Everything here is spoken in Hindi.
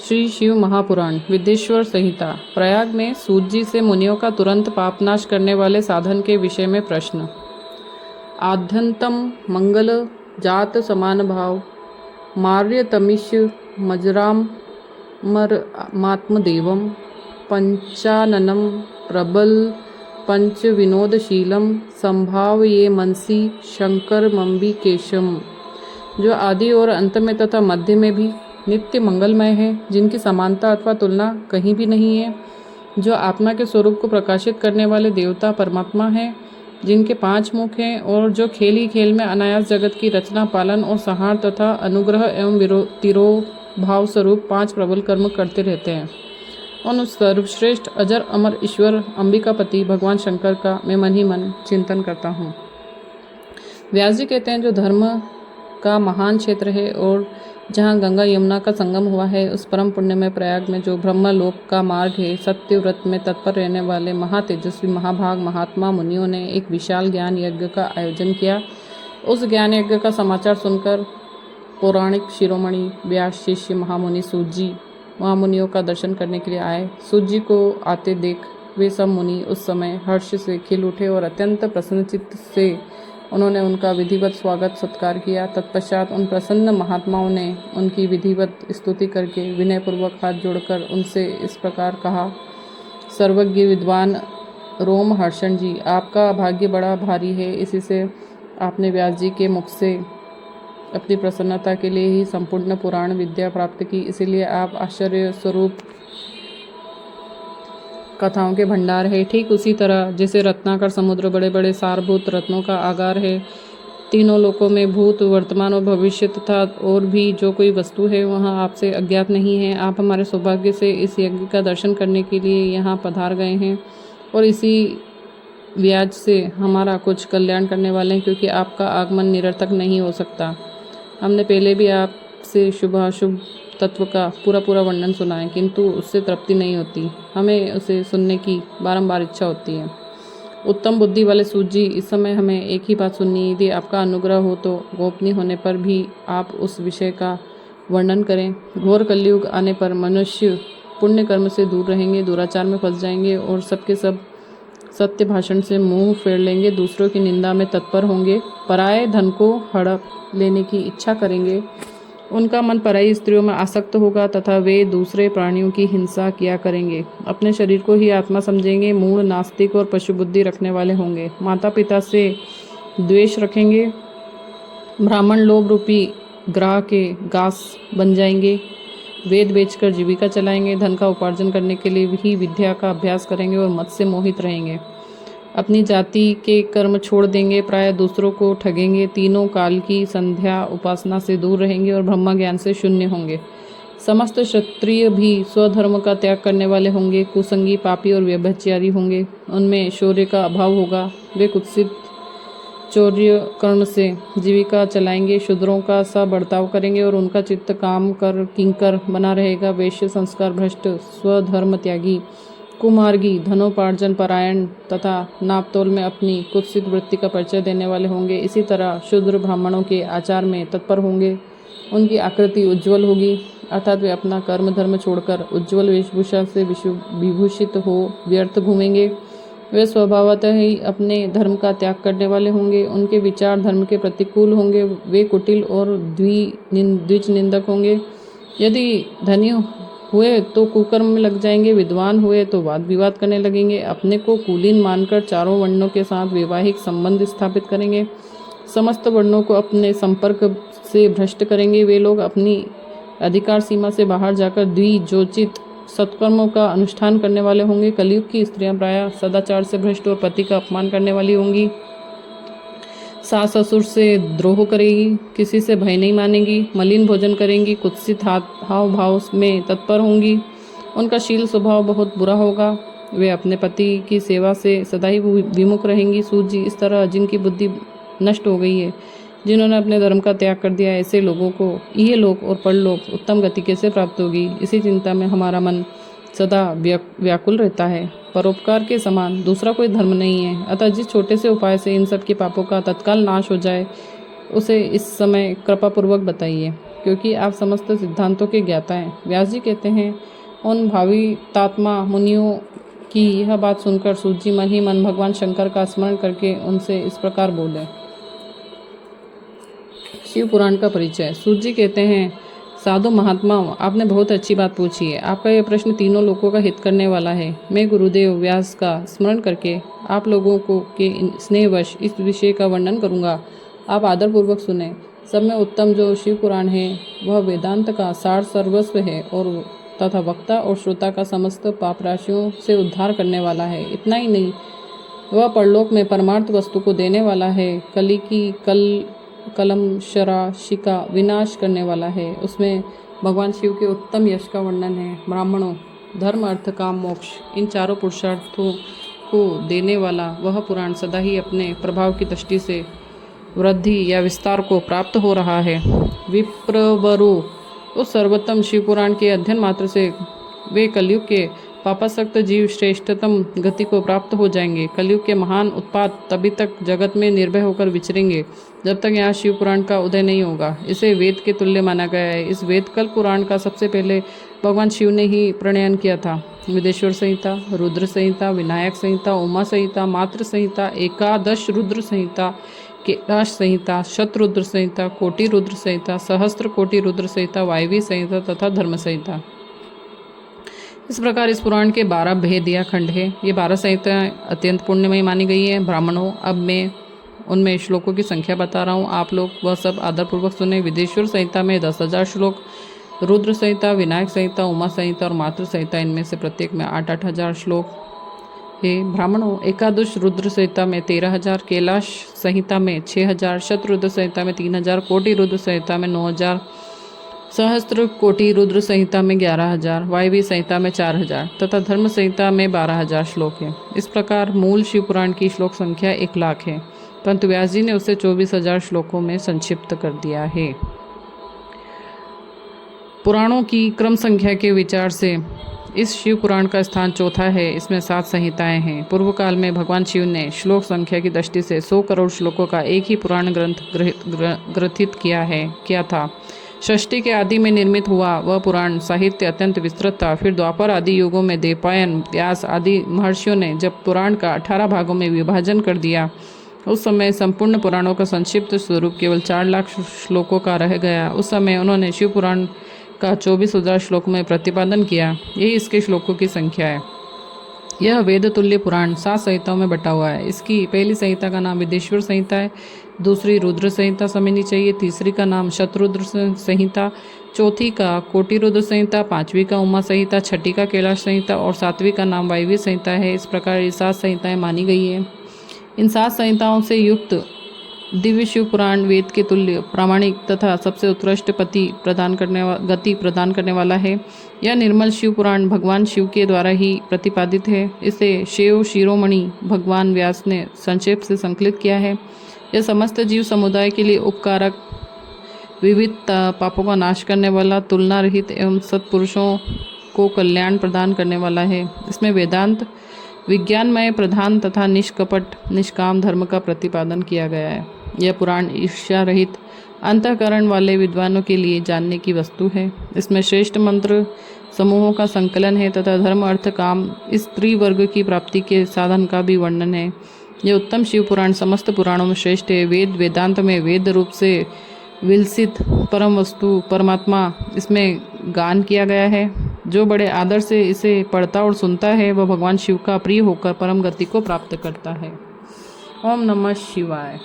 श्री शिव महापुराण विदेश्वर संहिता। प्रयाग में सूत जी से मुनियों का तुरंत पापनाश करने वाले साधन के विषय में प्रश्न। आद्यंतम मंगल जात समान भाव मार्य तमिश मजराम मात्मदेवम पंचाननम प्रबल पंच विनोदशीलम संभाव ये मनसी शंकर मम्बी केशम, जो आदि और अंत में तथा मध्य में भी नित्य मंगलमय है, जिनकी समानता अथवा तुलना कहीं भी नहीं है, जो आत्मा के स्वरूप को प्रकाशित करने वाले देवता परमात्मा हैं, जिनके 5 मुख हैं और जो खेल ही खेल में अनायास जगत की रचना पालन और संहार तथा अनुग्रह एवं तिरोभाव स्वरूप 5 प्रबल कर्म करते रहते हैं। उन सर्वश्रेष्ठ अजर अमर ईश्वर अंबिकापति भगवान शंकर का मैं मन ही मन चिंतन करता हूँ। व्यास जी कहते हैं, जो धर्म का महान क्षेत्र है और जहाँ गंगा यमुना का संगम हुआ है, उस परम पुण्य में प्रयाग में जो ब्रह्मलोक का मार्ग है, सत्य व्रत में तत्पर रहने वाले महातेजस्वी महाभाग महात्मा मुनियों ने एक विशाल ज्ञान यज्ञ का आयोजन किया। उस ज्ञान यज्ञ का समाचार सुनकर पौराणिक शिरोमणि व्यास शिष्य महामुनि सूत जी महामुनियों का दर्शन करने के लिए आए। सूत जी को आते देख वे सब मुनि उस समय हर्ष से खिल उठे और अत्यंत प्रसन्नचित्त से उन्होंने उनका विधिवत स्वागत सत्कार किया। तत्पश्चात उन प्रसन्न महात्माओं ने उनकी विधिवत स्तुति करके विनयपूर्वक हाथ जोड़कर उनसे इस प्रकार कहा। सर्वज्ञ विद्वान रोम हर्षण जी, आपका भाग्य बड़ा भारी है। इसी से आपने व्यास जी के मुख से अपनी प्रसन्नता के लिए ही संपूर्ण पुराण विद्या प्राप्त की, इसीलिए आप आश्चर्य स्वरूप कथाओं के भंडार है। ठीक उसी तरह जैसे रत्नाकर समुद्र बड़े बड़े सारभूत रत्नों का आगार है, तीनों लोकों में भूत वर्तमान और भविष्य तथा और भी जो कोई वस्तु है वहाँ आपसे अज्ञात नहीं है। आप हमारे सौभाग्य से इस यज्ञ का दर्शन करने के लिए यहाँ पधार गए हैं और इसी व्याज से हमारा कुछ कल्याण करने वाले हैं, क्योंकि आपका आगमन निरर्थक नहीं हो सकता। हमने पहले भी आपसे शुभाशुभ तत्व का पूरा वर्णन सुना है, किंतु उससे तृप्ति नहीं होती, हमें उसे सुनने की बारंबार इच्छा होती है। उत्तम बुद्धि वाले सूत जी, इस समय हमें एक ही बात सुननी है। यदि आपका अनुग्रह हो तो गोपनीय होने पर भी आप उस विषय का वर्णन करें। घोर कलयुग आने पर मनुष्य पुण्य कर्म से दूर रहेंगे, दुराचार में फंस जाएंगे और सबके सब सत्य भाषण से मुंह फेर लेंगे, दूसरों की निंदा में तत्पर होंगे, पराये धन को हड़प लेने की इच्छा करेंगे, उनका मन पराई स्त्रियों में आसक्त होगा तथा वे दूसरे प्राणियों की हिंसा किया करेंगे, अपने शरीर को ही आत्मा समझेंगे, मूढ़ नास्तिक और पशु बुद्धि रखने वाले होंगे, माता पिता से द्वेष रखेंगे, ब्राह्मण लोभ रूपी ग्राह के घास बन जाएंगे, वेद बेचकर जीविका चलाएंगे, धन का उपार्जन करने के लिए ही विद्या का अभ्यास करेंगे और मत से मोहित रहेंगे, अपनी जाति के कर्म छोड़ देंगे, प्राय दूसरों को ठगेंगे, तीनों काल की संध्या उपासना से दूर रहेंगे और ब्रह्म ज्ञान से शून्य होंगे। समस्त क्षत्रिय भी स्वधर्म का त्याग करने वाले होंगे, कुसंगी पापी और व्यभिचारी होंगे, उनमें शौर्य का अभाव होगा, वे कुत्सित चौर्य कर्ण से जीविका चलाएंगे, शूद्रों का सा बर्ताव करेंगे और उनका चित्त काम कर किंकर बना रहेगा, वैश्य संस्कार भ्रष्ट स्वधर्म त्यागी कुमार्गी धनोपार्जन परायण तथा नापतोल में अपनी कुत्सित वृत्ति का परिचय देने वाले होंगे। इसी तरह शूद्र ब्राह्मणों के आचार में तत्पर होंगे, उनकी आकृति उज्ज्वल होगी, अर्थात वे अपना कर्म धर्म छोड़कर उज्ज्वल वेशभूषा से विभूषित हो व्यर्थ घूमेंगे। वे स्वभावतः ही अपने धर्म का त्याग करने वाले होंगे, उनके विचार धर्म के प्रतिकूल होंगे, वे कुटिल और द्विज निंदक होंगे। यदि धनी हुए तो कुकर्म में लग जाएंगे, विद्वान हुए तो वाद विवाद करने लगेंगे, अपने को कुलीन मानकर चारों वर्णों के साथ वैवाहिक संबंध स्थापित करेंगे, समस्त वर्णों को अपने संपर्क से भ्रष्ट करेंगे। वे लोग अपनी अधिकार सीमा से बाहर जाकर द्विजोचित सत्कर्मों का अनुष्ठान करने वाले होंगे। कलयुग की स्त्रियां प्रायः सदाचार से भ्रष्ट और पति का अपमान करने वाली होंगी, सास ससुर से द्रोह करेगी, किसी से भय नहीं मानेगी, मलिन भोजन करेंगी, कुत्सित हाव भाव में तत्पर होंगी, उनका शील स्वभाव बहुत बुरा होगा, वे अपने पति की सेवा से सदा ही विमुख रहेंगी। सूत जी, इस तरह जिनकी बुद्धि नष्ट हो गई है, जिन्होंने अपने धर्म का त्याग कर दिया, ऐसे लोगों को यह लोक और परलोक उत्तम गति कैसे प्राप्त होगी, इसी चिंता में हमारा मन सदा व्याकुल रहता है। परोपकार के समान दूसरा कोई धर्म नहीं है, अतः जिस छोटे से उपाय से इन सब के पापों का तत्काल नाश हो जाए, उसे इस समय कृपापूर्वक बताइए। क्योंकि आप समस्त सिद्धांतों के ज्ञाता हैं। व्यास जी कहते हैं, उन भावितात्मा मुनियों की यह बात सुनकर सूत जी मन ही मन भगवान शंकर का स्मरण करके उनसे इस प्रकार बोले। शिव पुराण का परिचय। सूत जी कहते हैं, साधु महात्माओं, आपने बहुत अच्छी बात पूछी है। आपका यह प्रश्न तीनों लोगों का हित करने वाला है। मैं गुरुदेव व्यास का स्मरण करके आप लोगों को के स्नेहवश इस विषय का वर्णन करूंगा। आप आदरपूर्वक सुने। सब में उत्तम जो शिव पुराण है वह वेदांत का सार सर्वस्व है और तथा वक्ता और श्रोता का समस्त पाप राशियों से उद्धार करने वाला है। इतना ही नहीं, वह परलोक में परमार्थ वस्तु को देने वाला है। कली की कलम शराशि का विनाश करने वाला है। उसमें भगवान शिव के उत्तम यश का वर्णन है। ब्राह्मणों, धर्म अर्थ काम मोक्ष इन चारों पुरुषार्थों को देने वाला वह पुराण सदा ही अपने प्रभाव की दृष्टि से वृद्धि या विस्तार को प्राप्त हो रहा है। विप्रवरो, उस सर्वोत्तम शिव पुराण के अध्ययन मात्र से वे कलयुग के पापासक्त जीव श्रेष्ठतम गति को प्राप्त हो जाएंगे। कलयुग के महान उत्पात तभी तक जगत में निर्भय होकर विचरेंगे जब तक यहाँ शिव पुराण का उदय नहीं होगा। इसे वेद के तुल्य माना गया है। इस वेद कल पुराण का सबसे पहले भगवान शिव ने ही प्रणयन किया था। विदेश्वर संहिता, रुद्र संहिता, विनायक संहिता, उमा संहिता, मातृ संहिता, एकादश रुद्र संहिता, कैलाश संहिता, शतरुद्र संहिता, कोटि रुद्र संहिता, सहस्त्र कोटि रुद्र संहिता, वायवी संहिता तथा धर्म संहिता। इस प्रकार इस पुराण के 12 भेद या खंड है। ये 12 संहिताएं अत्यंत पुण्यमयी मानी गई हैं। ब्राह्मणों, अब मैं उनमें श्लोकों की संख्या बता रहा हूँ, आप लोग वह सब आदरपूर्वक सुने। विदेश्वर संहिता में 10,000 श्लोक, रुद्र संहिता, विनायक संहिता, उमा संहिता और मातृ संहिता, इनमें से प्रत्येक में 8-8 हजार श्लोक है। ब्राह्मणों, एकादश रुद्र संहिता में 13,000, कैलाश संहिता में 6,000, शतरुद्र संहिता में 3,000, कोटि रुद्र संहिता में 9,000, सहस्त्र कोटि रुद्र संहिता में 11,000, वायवी संहिता में 4,000 तथा धर्म संहिता में 12,000 श्लोक है। इस प्रकार मूल शिव पुराण की श्लोक संख्या 1,00,000 है, परंतु व्यास जी ने उसे 24,000 श्लोकों में संक्षिप्त कर दिया है। पुराणों की क्रम संख्या के विचार से इस शिव पुराण का स्थान चौथा है। इसमें 7 संहिताएं हैं। पूर्व काल में भगवान शिव ने श्लोक संख्या की दृष्टि से 100 करोड़ श्लोकों का एक ही पुराण ग्रंथ ग्रथित किया था। षष्ठी के आदि में निर्मित हुआ वह पुराण साहित्य अत्यंत विस्तृत था। फिर द्वापर आदि युगों में देवपायन, व्यास आदि महर्षियों ने जब पुराण का 18 भागों में विभाजन कर दिया, उस समय संपूर्ण पुराणों का संक्षिप्त स्वरूप केवल 4,00,000 श्लोकों का रह गया। उस समय उन्होंने शिव पुराण का 24,000 श्लोकों में प्रतिपादन किया। यही इसके श्लोकों की संख्या है। यह वेद तुल्य पुराण 7 संहिताओं में बटा हुआ है। इसकी पहली संहिता का नाम विदेश्वर संहिता है, दूसरी रुद्र संहिता समझनी चाहिए, तीसरी का नाम शतरुद्र संहिता, चौथी का कोटि रुद्र संहिता, 5वीं का उमा संहिता, 6ठी का कैलाश संहिता और 7वीं का नाम वायवी संहिता है। इस प्रकार ये 7 संहिताएं मानी गई है। इन 7 संहिताओं से युक्त दिव्य शिव पुराण वेद के तुल्य प्रामाणिक तथा सबसे उत्कृष्ट गति प्रदान करने वाला है। यह निर्मल शिव पुराण भगवान शिव के द्वारा ही प्रतिपादित है। इसे शिव शिरोमणि भगवान व्यास ने संक्षेप से संकलित किया है। यह समस्त जीव समुदाय के लिए उपकारक, विविध पापों का नाश करने वाला, तुलना रहित एवं सत्पुरुषों को कल्याण प्रदान करने वाला है। इसमें वेदांत, विज्ञानमय प्रधान तथा निष्कपट निष्काम धर्म का प्रतिपादन किया गया है। यह पुराण ईर्ष्या रहित अंतःकरण वाले विद्वानों के लिए जानने की वस्तु है। इसमें श्रेष्ठ मंत्र समूहों का संकलन है तथा धर्म अर्थ काम इस त्रिवर्ग की प्राप्ति के साधन का भी वर्णन है। यह उत्तम शिव पुराण समस्त पुराणों में श्रेष्ठ है। वेदांत में वेद रूप से विलसित परम वस्तु परमात्मा इसमें गान किया गया है। जो बड़े आदर से इसे पढ़ता और सुनता है वह भगवान शिव का प्रिय होकर परम गति को प्राप्त करता है। ओम नमः शिवाय।